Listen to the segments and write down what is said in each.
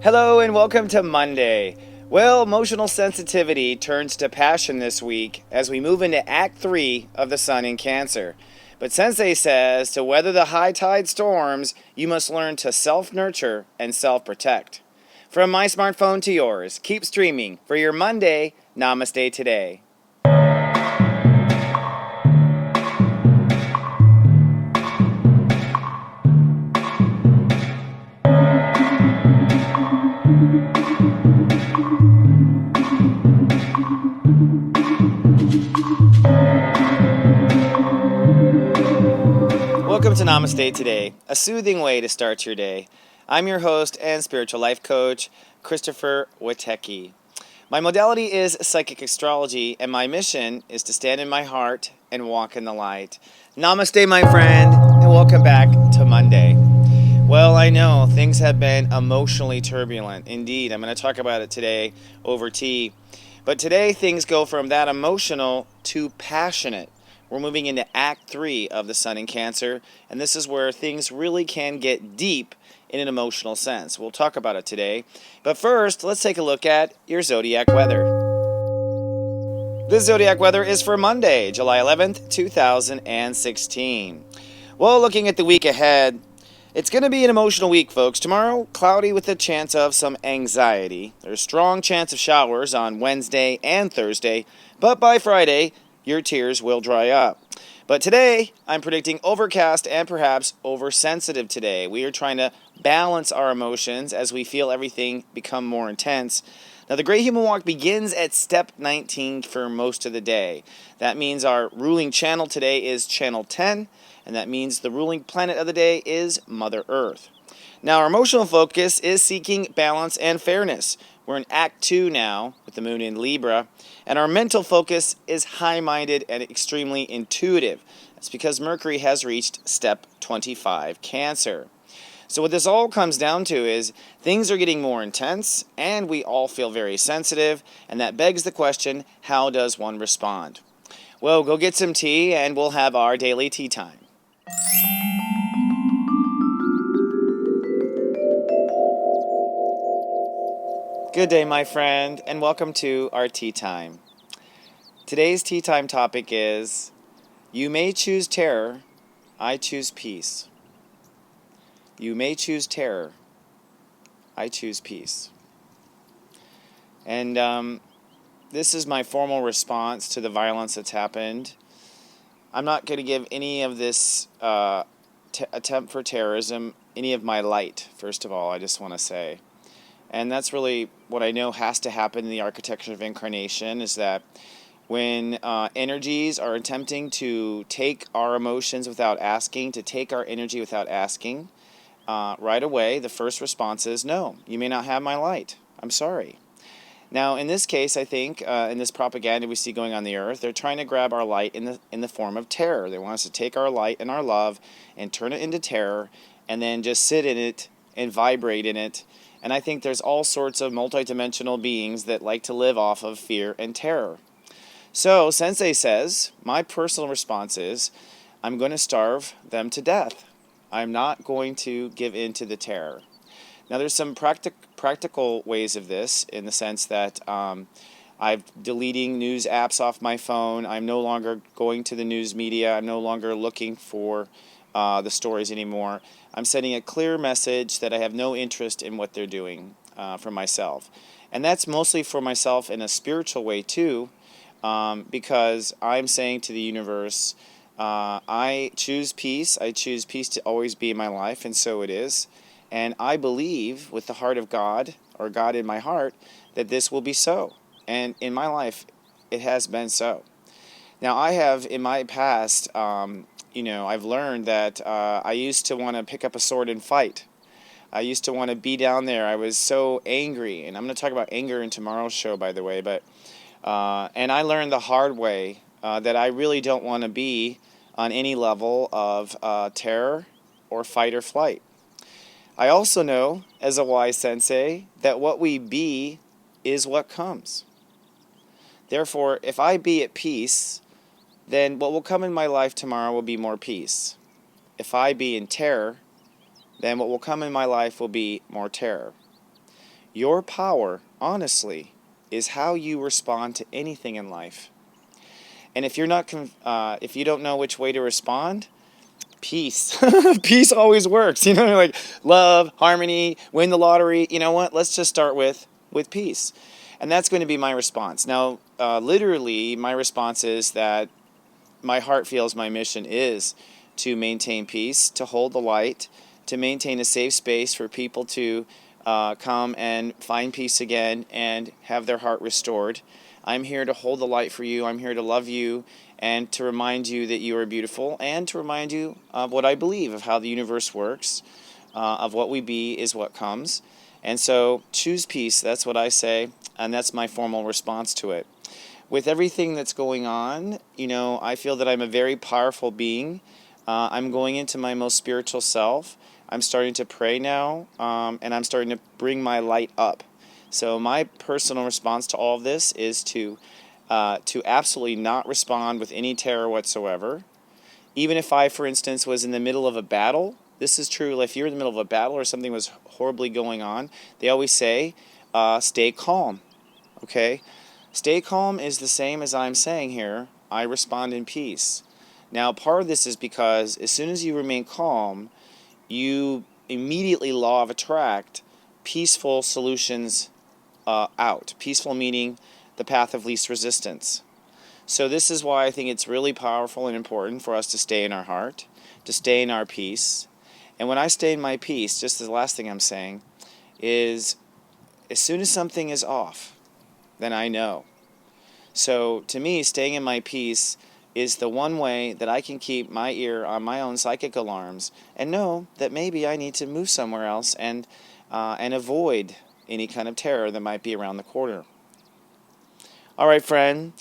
Hello and welcome to Monday. Well, emotional sensitivity turns to passion this week as we move into Act 3 of the Sun in Cancer. But Sensei says to weather the high tide storms, you must learn to self-nurture and self-protect. From my smartphone to yours, keep streaming for your Monday Namaste today. Welcome to Namaste today, a soothing way to start your day. I'm your host and spiritual life coach, Christopher Witecki. My modality is psychic astrology, and my mission is to stand in my heart and walk in the light. Namaste, my friend, and welcome back to Monday. Well, I know things have been emotionally turbulent. Indeed, I'm going to talk about it today over tea. But today things go from that emotional to passionate. We're moving into Act 3 of the Sun in Cancer, and this is where things really can get deep in an emotional sense. We'll talk about it today. But first, let's take a look at your zodiac weather. This zodiac weather is for Monday, July 11th, 2016. Well, looking at the week ahead, it's going to be an emotional week, folks. Tomorrow, cloudy with a chance of some anxiety. There's a strong chance of showers on Wednesday and Thursday, but by Friday, your tears will dry up. But today, I'm predicting overcast and perhaps oversensitive today. We are trying to balance our emotions as we feel everything become more intense. Now, the Great Human Walk begins at step 19 for most of the day. That means our ruling channel today is channel 10, and that means the ruling planet of the day is Mother Earth. Now, our emotional focus is seeking balance and fairness. We're in Act 2 now with the moon in Libra, and our mental focus is high-minded and extremely intuitive. That's because Mercury has reached step 25, Cancer. So what this all comes down to is things are getting more intense, and we all feel very sensitive, and that begs the question, how does one respond? Well, go get some tea, and we'll have our daily tea time. Good day, my friend, and welcome to our tea time. Today's tea time topic is, you may choose terror, I choose peace. You may choose terror, I choose peace. And this is my formal response to the violence that's happened. I'm not going to give any of this attempt for terrorism any of my light, first of all, I just want to say. And that's really what I know has to happen in the architecture of incarnation, is that when energies are attempting to take our emotions without asking, to take our energy without asking, right away, the first response is, no, you may not have my light. I'm sorry. Now, in this case, I think, in this propaganda we see going on the earth, they're trying to grab our light in the form of terror. They want us to take our light and our love and turn it into terror and then just sit in it and vibrate in it. And I think there's all sorts of multidimensional beings that like to live off of fear and terror. So, Sensei says, my personal response is, I'm going to starve them to death. I'm not going to give in to the terror. Now, there's some practical ways of this, in the sense that I'm deleting news apps off my phone. I'm no longer going to the news media. I'm no longer looking for the stories anymore. I'm sending a clear message that I have no interest in what they're doing for myself. And that's mostly for myself in a spiritual way too, because I'm saying to the universe, I choose peace. I choose peace to always be in my life, and so it is. And I believe with the heart of God, or God in my heart, that this will be so. And in my life, it has been so. Now, I have, in my past, I've learned that I used to want to pick up a sword and fight. I used to want to be down there. I was so angry. And I'm going to talk about anger in tomorrow's show, by the way. But and I learned the hard way that I really don't want to be on any level of terror or fight or flight. I also know, as a wise sensei, that what we be is what comes. Therefore, if I be at peace, then what will come in my life tomorrow will be more peace. If I be in terror, then what will come in my life will be more terror. Your power, honestly, is how you respond to anything in life. And if if you don't know which way to respond, peace. Peace always works. Like love, harmony, win the lottery. You know what? Let's just start with peace. And that's going to be my response. Now, literally, my response is that my heart feels my mission is to maintain peace, to hold the light, to maintain a safe space for people to come and find peace again and have their heart restored. I'm here to hold the light for you. I'm here to love you and to remind you that you are beautiful and to remind you of what I believe, of how the universe works, of what we be is what comes. And so choose peace. That's what I say, and that's my formal response to it. With everything that's going on, I feel that I'm a very powerful being. I'm going into my most spiritual self. I'm starting to pray now, and I'm starting to bring my light up. So my personal response to all of this is to absolutely not respond with any terror whatsoever. Even if I, for instance, was in the middle of a battle, this is true. Like if you're in the middle of a battle or something was horribly going on, they always say, stay calm. Okay? Stay calm is the same as I'm saying here. I respond in peace. Now, part of this is because as soon as you remain calm, you immediately law of attract peaceful solutions out. Peaceful meaning the path of least resistance. So this is why I think it's really powerful and important for us to stay in our heart, to stay in our peace. And when I stay in my peace, just the last thing I'm saying is as soon as something is off, then I know. So to me, staying in my peace is the one way that I can keep my ear on my own psychic alarms and know that maybe I need to move somewhere else and avoid any kind of terror that might be around the corner. All right, friend.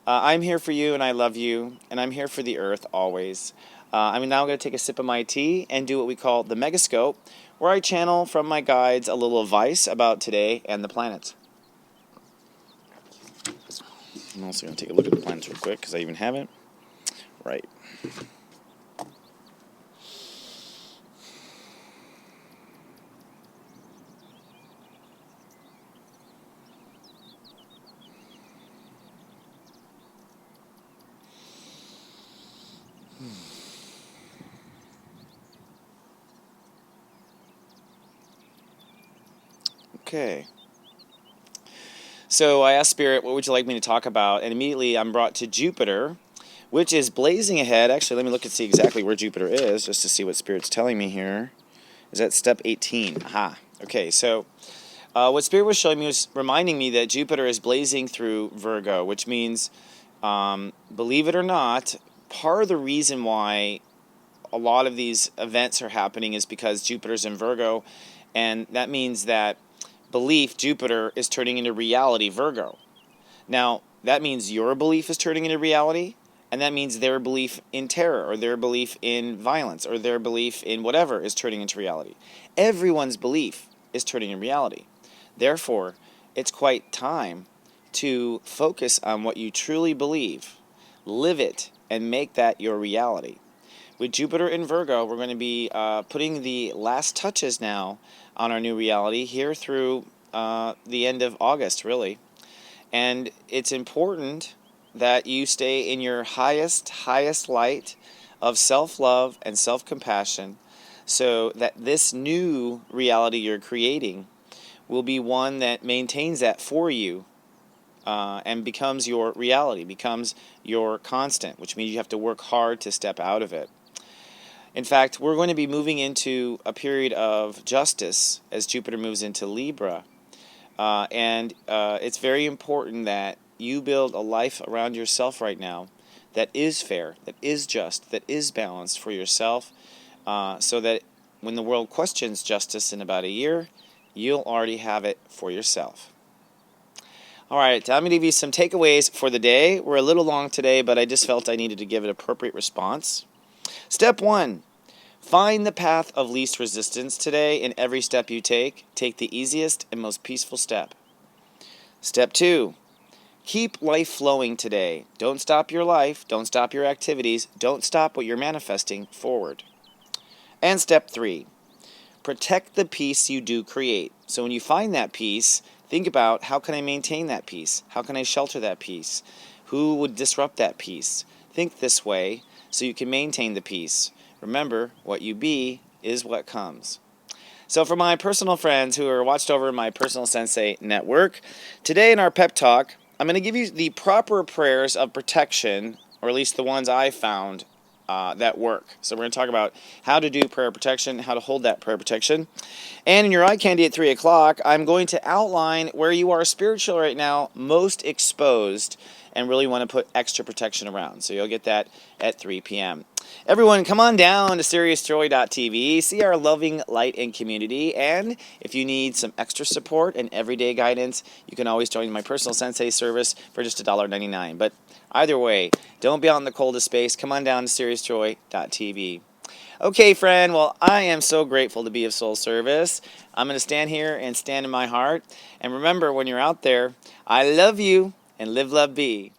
I'm here for you and I love you, and I'm here for the earth always. I'm now going to take a sip of my tea and do what we call the megascope, where I channel from my guides a little advice about today and the planets. I'm also going to take a look at the planets real quick because I even haven't. Right. Okay. So I asked Spirit, what would you like me to talk about? And immediately I'm brought to Jupiter, which is blazing ahead. Actually, let me look and see exactly where Jupiter is, just to see what Spirit's telling me here. Is that step 18? Aha. Okay, so what Spirit was showing me was reminding me that Jupiter is blazing through Virgo, which means, believe it or not, part of the reason why a lot of these events are happening is because Jupiter's in Virgo, and that means that belief, Jupiter, is turning into reality, Virgo. Now, that means your belief is turning into reality, and that means their belief in terror, or their belief in violence, or their belief in whatever is turning into reality. Everyone's belief is turning into reality. Therefore, it's quite time to focus on what you truly believe, live it, and make that your reality. With Jupiter in Virgo, we're going to be putting the last touches now on our new reality here through the end of August, really. And it's important that you stay in your highest light of self-love and self-compassion so that this new reality you're creating will be one that maintains that for you and becomes your reality, becomes your constant, which means you have to work hard to step out of it. In fact, we're going to be moving into a period of justice as Jupiter moves into Libra. And it's very important that you build a life around yourself right now that is fair, that is just, that is balanced for yourself, so that when the world questions justice in about a year, you'll already have it for yourself. All right, I'm going to give you some takeaways for the day. We're a little long today, but I just felt I needed to give an appropriate response. Step 1. Find the path of least resistance today. In every step you take the easiest and most peaceful step. Step 2. Keep life flowing today. Don't stop your life. Don't stop your activities. Don't stop what you're manifesting forward. And step 3. protect the peace you do create. So when you find that peace, think about, how can I maintain that peace? How can I shelter that peace? Who would disrupt that peace? Think this way so you can maintain the peace. Remember, what you be is what comes. So for my personal friends who are watched over my personal Sensei network, today in our pep talk, I'm going to give you the proper prayers of protection, or at least the ones I found that work. So we're going to talk about how to do prayer protection, how to hold that prayer protection. And in your eye candy at 3 o'clock, I'm going to outline where you are spiritual right now, most exposed, and really want to put extra protection around. So you'll get that at 3 p.m. Everyone, come on down to stepº19.tv, see our loving light and community, and if you need some extra support and everyday guidance, you can always join my personal Sensei service for just $1.99. But either way, don't be out in the coldest space. Come on down to stepº19.tv. Okay, friend, well, I am so grateful to be of soul service. I'm going to stand here and stand in my heart. And remember, when you're out there, I love you, and live, love, be.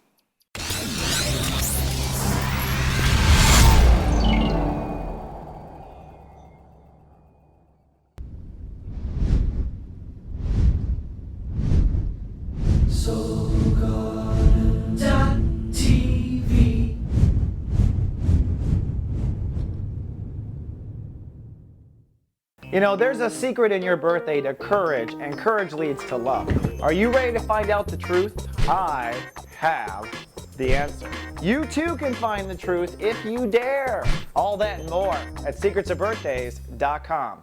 You know, there's a secret in your birthday to courage, and courage leads to love. Are you ready to find out the truth? I have the answer. You too can find the truth if you dare. All that and more at secretsofbirthdays.com.